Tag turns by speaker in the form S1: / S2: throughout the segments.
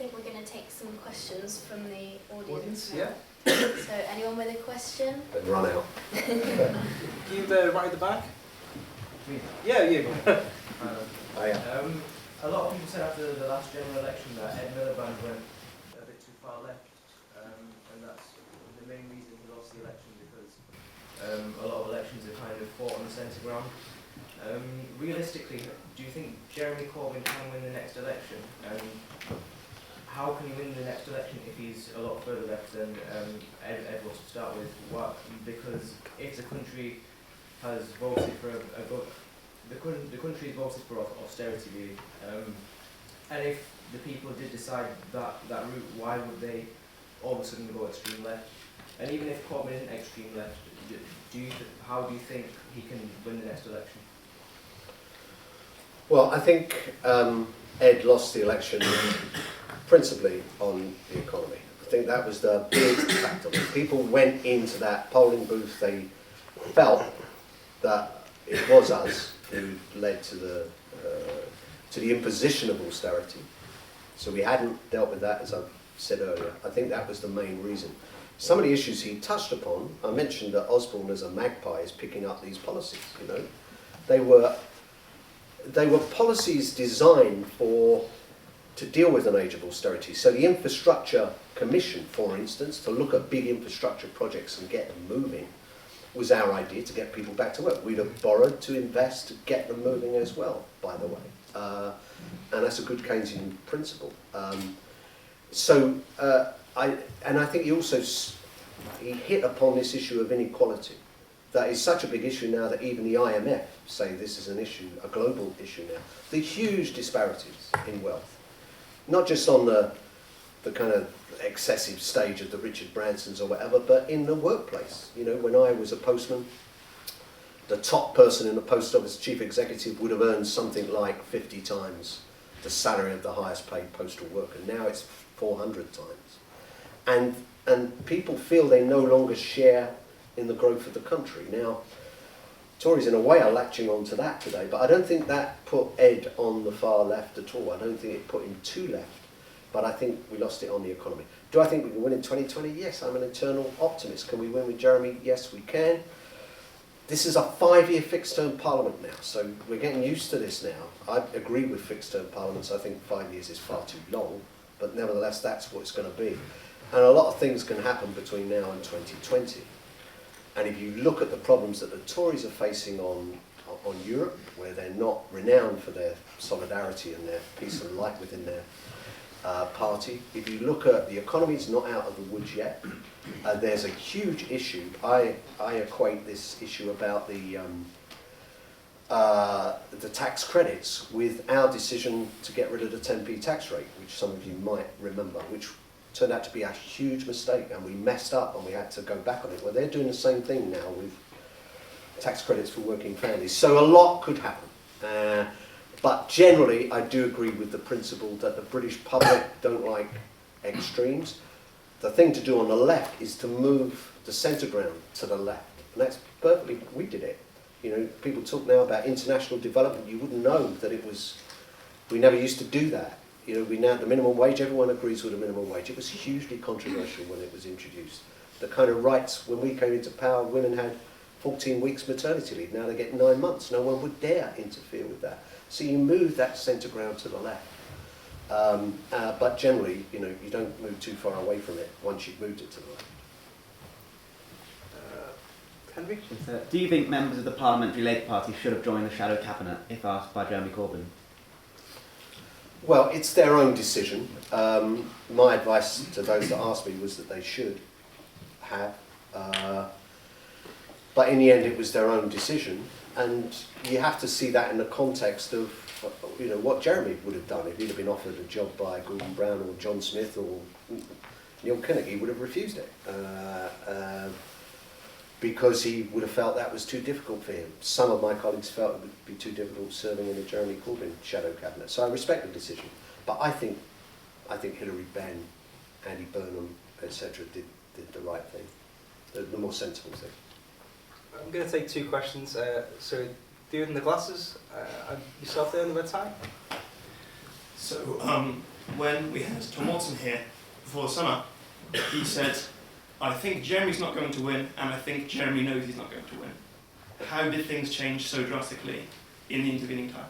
S1: think we're going to take some questions from the audience.
S2: Yeah.
S1: So, anyone with a question?
S3: Then run out.
S2: You right at the back?
S4: Me?
S2: Yeah, you.
S4: A lot of people said after the last general election that Ed Miliband went a bit too far left, and that's the main reason he lost the election, because a lot of elections are kind of fought on the centre ground. Realistically, do you think Jeremy Corbyn can win the next election? How can he win the next election if he's a lot further left than Ed was to start with? Because if the country has voted for the country has voted for austerity, really, and if the people did decide that route, why would they all of a sudden go extreme left? And even if Corbyn isn't extreme left, how do you think he can win the next election?
S3: Well, I think Ed lost the election principally on the economy. I think that was the big factor. When people went into that polling booth, they felt that it was us who led to the imposition of austerity. So we hadn't dealt with that, as I said earlier. I think that was the main reason. Some of the issues he touched upon, I mentioned that Osborne as a magpie is picking up these policies, you know. They were policies designed to deal with an age of austerity. So the Infrastructure Commission, for instance, to look at big infrastructure projects and get them moving, was our idea to get people back to work. We'd have borrowed to invest to get them moving as well, by the way. And that's a good Keynesian principle. I think he hit upon this issue of inequality. That is such a big issue now that even the IMF say this is an issue, a global issue now. The huge disparities in wealth, not just on the kind of excessive stage of the Richard Bransons or whatever, but in the workplace. You know, when I was a postman, the top person in the post office, chief executive, would have earned something like 50 times the salary of the highest paid postal worker. Now it's 400 times. And people feel they no longer share in the growth of the country. Now, Tories in a way are latching on to that today, but I don't think that put Ed on the far left at all. I don't think it put him too left, but I think we lost it on the economy. Do I think we can win in 2020? Yes, I'm an eternal optimist. Can we win with Jeremy? Yes, we can. This is a 5-year fixed-term parliament now, so we're getting used to this now. I agree with fixed-term parliaments. I think 5 years is far too long, but nevertheless, that's what it's going to be. And a lot of things can happen between now and 2020. And if you look at the problems that the Tories are facing on Europe, where they're not renowned for their solidarity and their peace and light within their party, if you look at the economy, it's not out of the woods yet. There's a huge issue. I equate this issue about the tax credits with our decision to get rid of the 10p tax rate, which some of you might remember, which turned out to be a huge mistake, and we messed up and we had to go back on it. Well, they're doing the same thing now with tax credits for working families. So a lot could happen. But generally, I do agree with the principle that the British public don't like extremes. The thing to do on the left is to move the centre ground to the left. And that's perfectly, we did it. You know, people talk now about international development. You wouldn't know that it was, we never used to do that. You know, we now, the minimum wage, everyone agrees with the minimum wage. It was hugely controversial when it was introduced. The kind of rights, when we came into power, women had 14 weeks maternity leave. Now they get 9 months. No one would dare interfere with that. So you move that centre ground to the left. But generally, you know, you don't move too far away from it once you've moved it to the left.
S2: Henry?
S5: Do you think members of the Parliamentary Labour Party should have joined the shadow cabinet if asked by Jeremy Corbyn?
S3: Well, it's their own decision. My advice to those that asked me was that they should have. But in the end, it was their own decision. And you have to see that in the context of, you know, what Jeremy would have done if he'd have been offered a job by Gordon Brown or John Smith or Neil Kinnock. He would have refused it because he would have felt that was too difficult for him. Some of my colleagues felt it would be too difficult serving in the Jeremy Corbyn shadow cabinet. So I respect the decision, but I think Hilary Benn, Andy Burnham, etc. did the right thing, the more sensible thing.
S2: I'm going to take 2 questions. So, dude in the glasses, yourself there in the red tie?
S6: So, when we had Tom Watson here before the summer, he said, I think Jeremy's not going to win, and I think Jeremy knows he's not going to win. How did things change so drastically in the intervening time?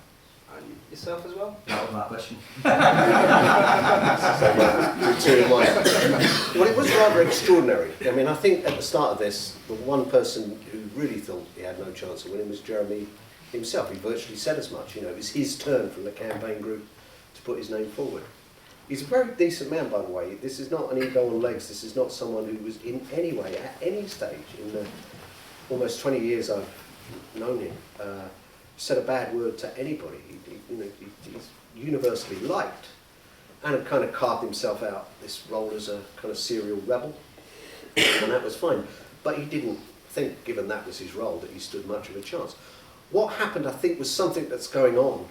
S2: And yourself as well?
S7: Out of that question.
S3: Well, it was rather extraordinary. I mean, I think at the start of this, the one person who really thought he had no chance of winning was Jeremy himself. He virtually said as much. You know, it was his turn from the campaign group to put his name forward. He's a very decent man, by the way. This is not an ego on legs. This is not someone who was in any way, at any stage, in the almost 20 years I've known him, said a bad word to anybody. He's universally liked, and had kind of carved himself out this role as a kind of serial rebel, and that was fine. But he didn't think, given that was his role, that he stood much of a chance. What happened, I think, was something that's going on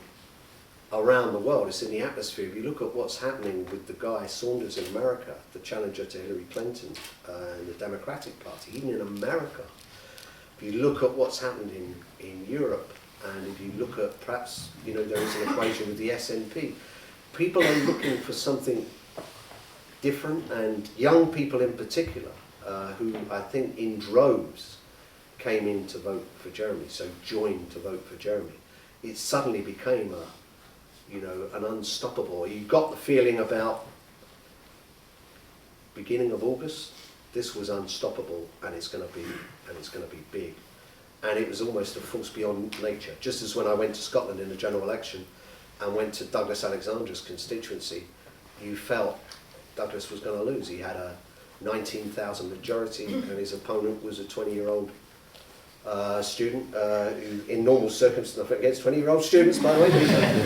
S3: around the world. It's in the atmosphere. If you look at what's happening with the guy Saunders in America, the challenger to Hillary Clinton in the Democratic Party, even in America. If you look at what's happened in Europe, and if you look at perhaps, there is an equation with the SNP, people are looking for something different, and young people in particular, who I think in droves came in to vote for Jeremy, so joined to vote for Jeremy. It suddenly became an unstoppable. You got the feeling about beginning of August, this was unstoppable, and it's going to be big. And it was almost a force beyond nature. Just as when I went to Scotland in the general election and went to Douglas Alexander's constituency, you felt Douglas was going to lose. He had a 19,000 majority, and his opponent was a 20-year-old student who, in normal circumstances, nothing against 20-year-old students, by the way,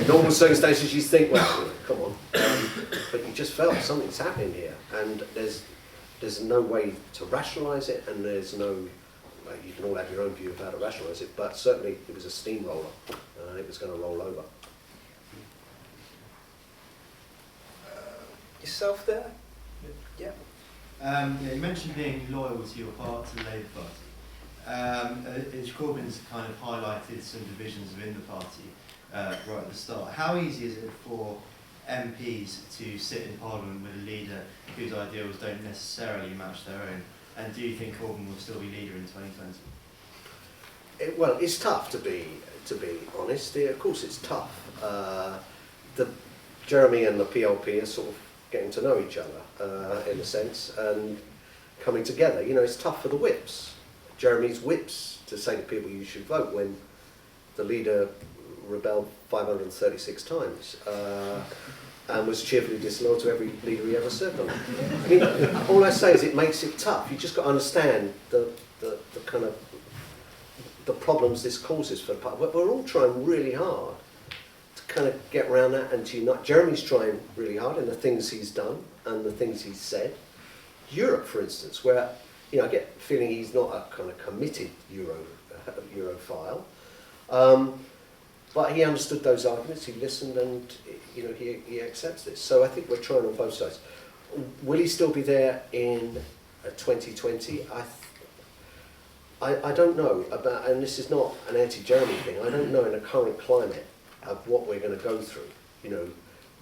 S3: in normal circumstances you think, well, come on. But you just felt something's happening here, and there's no way to rationalise it, and there's no, you can all have your own view of how to rationalise it, but certainly it was a steamroller, and it was going to roll over.
S2: Yourself there? Yeah.
S7: You mentioned being loyal to your party, the Labour Party. As Corbyn's kind of highlighted some divisions within the party right at the start. How easy is it for MPs to sit in Parliament with a leader whose ideals don't necessarily match their own? And do you think Corbyn will still be leader in 2020?
S3: Well, it's tough to be honest. Of course, it's tough. Jeremy and the PLP are sort of getting to know each other in a sense and coming together. It's tough for the whips. Jeremy's whips to say to people you should vote when the leader rebelled 536 times and was cheerfully disloyal to every leader he ever served on. I mean, all I say is it makes it tough. You just got to understand the kind of the problems this causes for the party. We're all trying really hard to kind of get around that and to unite. Jeremy's trying really hard in the things he's done and the things he's said. Europe, for instance, where I get the feeling he's not a kind of committed Europhile, but he understood those arguments, he listened, and he accepts this. So I think we're trying on both sides. Will he still be there in 2020? I don't know about, and this is not an anti-Jeremy thing. I don't know in the current climate of what we're going to go through.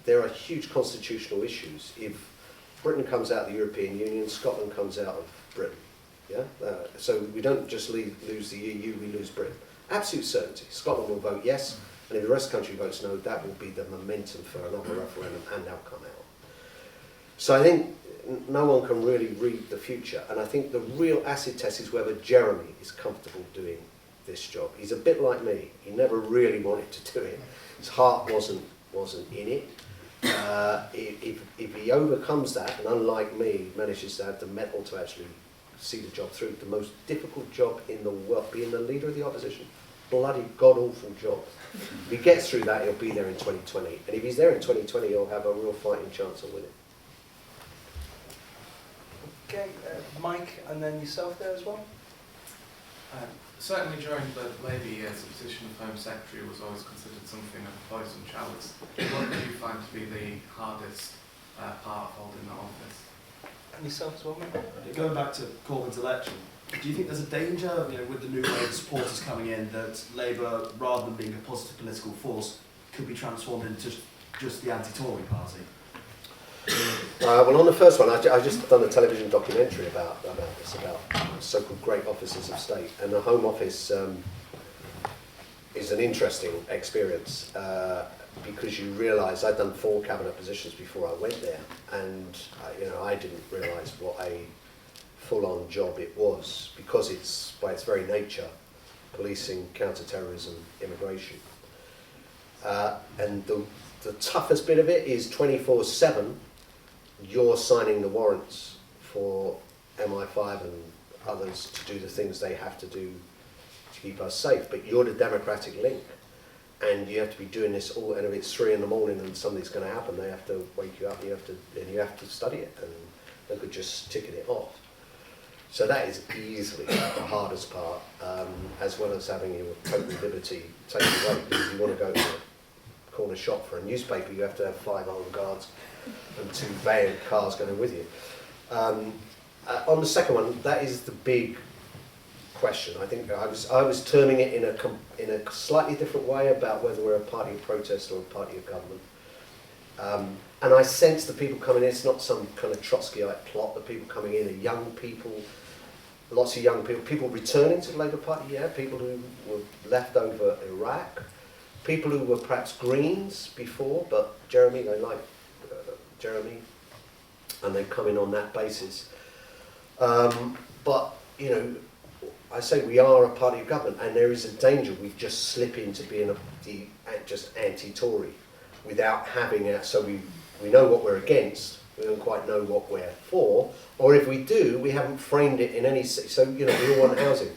S3: There are huge constitutional issues. If Britain comes out of the European Union, Scotland comes out of Britain. Yeah? So we don't just lose the EU, we lose Britain. Absolute certainty. Scotland will vote yes, and if the rest of the country votes no, that will be the momentum for another referendum and outcome out. So I think no one can really read the future, and I think the real acid test is whether Jeremy is comfortable doing this job. He's a bit like me. He never really wanted to do it. His heart wasn't in it. If he overcomes that, and unlike me, manages to have the mettle to actually see the job through, the most difficult job in the world, being the leader of the opposition, bloody god-awful job. If he gets through that, he'll be there in 2020. And if he's there in 2020, he'll have a real fighting chance of winning.
S2: Okay, Mike, and then yourself there as well?
S8: Certainly during the Labour years, the position of Home Secretary was always considered something of a poison chalice. What did you find to be the hardest part of holding that office?
S2: And yourself as well, mate?
S9: Going back to Corbyn's election, do you think there's a danger, with the new wave of supporters coming in, that Labour, rather than being a positive political force, could be transformed into just the anti-Tory party?
S3: Well, on the first one, I just done a television documentary about this, about so-called great offices of state, and the Home Office is an interesting experience because you realise I'd done 4 cabinet positions before I went there, and I didn't realise what a full-on job it was, because it's by its very nature policing, counter-terrorism, immigration, and the toughest bit of it is 24/7. You're signing the warrants for MI5 and others to do the things they have to do to keep us safe, but you're the democratic link, and you have to be doing this all. And if it's 3 in the morning and something's going to happen, they have to wake you up. And you have to study it, and they could just ticket it off. So that is easily the hardest part, as well as having your total liberty taken away. If you want to go to a corner shop for a newspaper, you have to have 5 armed guards and 2 van cars going with you. On the second one, that is the big question. I think I was terming it in a slightly different way about whether we're a party of protest or a party of government. And I sense the people coming in, it's not some kind of Trotskyite plot. The people coming in are young people, lots of young people returning to the Labour Party, yeah, people who were left over Iraq, people who were perhaps Greens before, but Jeremy, they like Jeremy, and they've come in on that basis. But, I say we are a party of government, and there is a danger we just slip into being just anti-Tory without having it. So we know what we're against, we don't quite know what we're for, or if we do, we haven't framed it in any. So, we all want housing.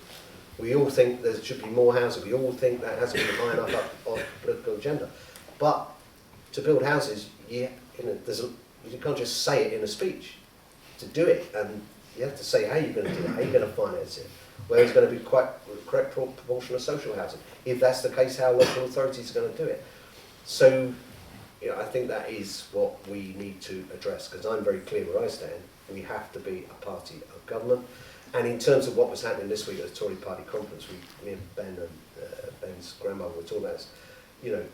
S3: We all think there should be more housing. We all think that hasn't been high enough up on the political agenda. But to build houses, you can't just say it in a speech. To do it, and you have to say how you're going to do it, how you're going to finance it, where there's going to be quite a correct proportion of social housing. If that's the case, how local authorities are going to do it. So, I think that is what we need to address, because I'm very clear where I stand. We have to be a party of government. And in terms of what was happening this week at the Tory Party conference, me and Ben and Ben's grandmother were talking about this.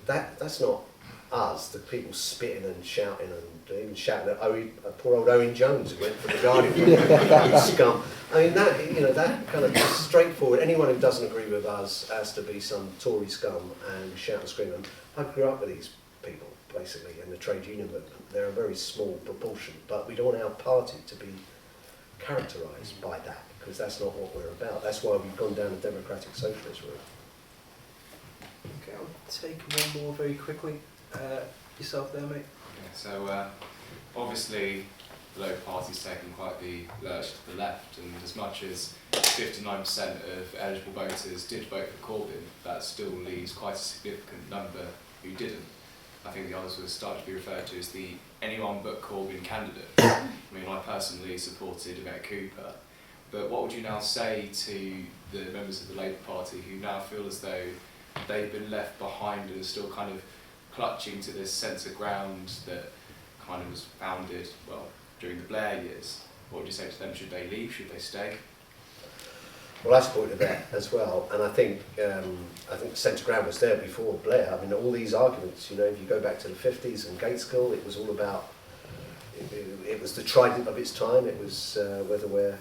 S3: That's not us, the people spitting and shouting, and even shouting at poor old Owen Jones who went for the Guardian scum. I mean, that kind of just straightforward. Anyone who doesn't agree with us has to be some Tory scum and shout and scream. And I grew up with these people, basically, in the trade union movement. They're a very small proportion, but we don't want our party to be characterised by that, because that's not what we're about. That's why we've gone down the democratic socialist route.
S2: Okay, I'll take one more very quickly. Yourself there, mate?
S10: Yeah, so obviously the Labour Party's taken quite the lurch to the left, and as much as 59% of eligible voters did vote for Corbyn, that still leaves quite a significant number who didn't. I think the others were starting to be referred to as the anyone but Corbyn candidate. I mean, I personally supported Yvette Cooper, but what would you now say to the members of the Labour Party who now feel as though they've been left behind and are still kind of clutching to this sense of ground that kind of was founded, during the Blair years? What would you say to them? Should they leave? Should they stay?
S3: Well, I supported that as well, and I think centre ground was there before Blair. I mean, all these arguments, if you go back to the 50s and Gateskill, it was all about, it was the trident of its time. It was whether we're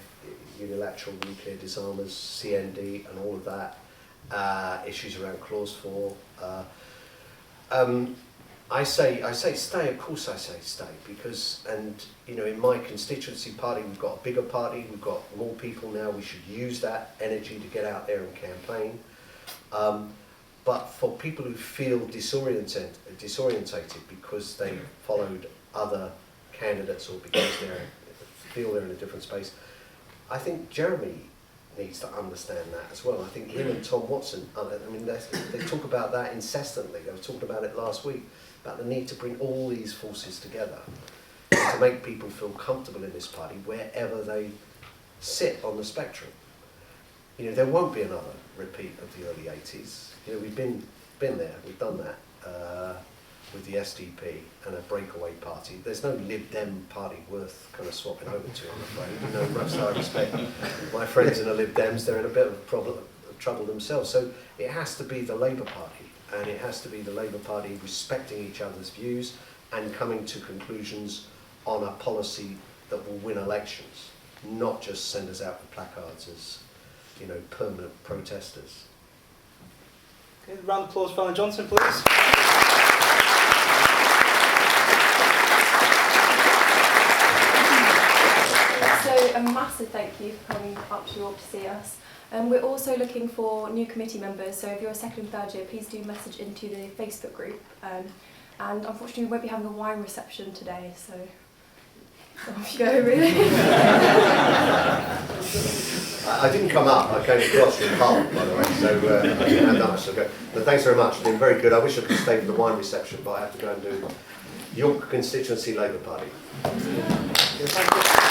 S3: unilateral nuclear disarmers, CND, and all of that, issues around Clause 4. I say stay, of course I say stay, because, in my constituency party, we've got a bigger party, we've got more people now, we should use that energy to get out there and campaign. But for people who feel disorientated because they followed other candidates or because they feel they're in a different space, I think Jeremy needs to understand that as well. I think him and Tom Watson, they talk about that incessantly. They were talking about it last week, about the need to bring all these forces together to make people feel comfortable in this party wherever they sit on the spectrum. There won't be another repeat of the early 80s. We've been there, we've done that with the SDP and a breakaway party. There's no Lib Dem party worth kind of swapping over to, I'm afraid. Much I respect my friends in the Lib Dems, they're in a bit of trouble themselves. So it has to be the Labour Party, and it has to be the Labour Party respecting each other's views and coming to conclusions on a policy that will win elections, not just send us out with placards as, you know, permanent protesters.
S2: Okay, round of applause for Alan Johnson, please.
S11: So a massive thank you for coming up to York to see us. We're also looking for new committee members, so if you're a second and third year, please do message into the Facebook group. And unfortunately we won't be having a wine reception today, so off you go really.
S3: I didn't come up, I came across from Hull, by the way, so I didn't have that much to go. But thanks very much, it's been very good. I wish I could stay for the wine reception, but I have to go and do York Constituency Labour Party.
S2: Yeah, thank you.